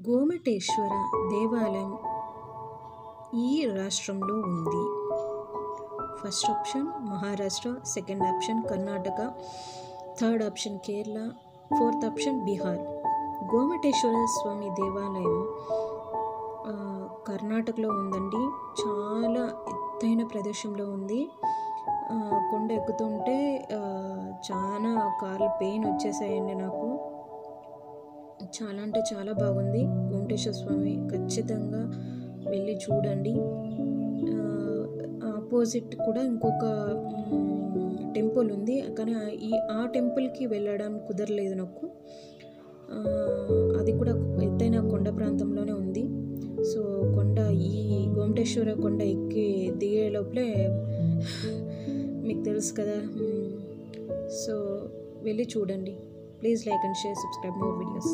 గోమటేశ్వర దేవాలయం ఈ రాష్ట్రంలో ఉంది. First option Maharashtra, second option Karnataka, third option Kerala, fourth option Bihar. Gomateshwara స్వామి దేవాలయం కర్ణాటకలో ఉందండి. చాలా ఎత్తైన ప్రదేశంలో ఉంది. కొండ ఎక్కుతుంటే చాలా కాళ్ళు పెయిన్ వచ్చేసాయండి నాకు. చాలా అంటే చాలా బాగుంది. గోమటేశ్వర స్వామి ఖచ్చితంగా వెళ్ళి చూడండి. ఆపోజిట్ కూడా ఇంకొక టెంపుల్ ఉంది, కానీ ఆ టెంపుల్కి వెళ్ళడం కుదరలేదు నాకు. అది కూడా ఎత్తైన కొండ ప్రాంతంలోనే ఉంది. సో ఈ గోమటేశ్వర కొండ ఎక్కి దిగే లోపలే మీకు తెలుసు కదా. సో వెళ్ళి చూడండి. Please like and share, subscribe more videos.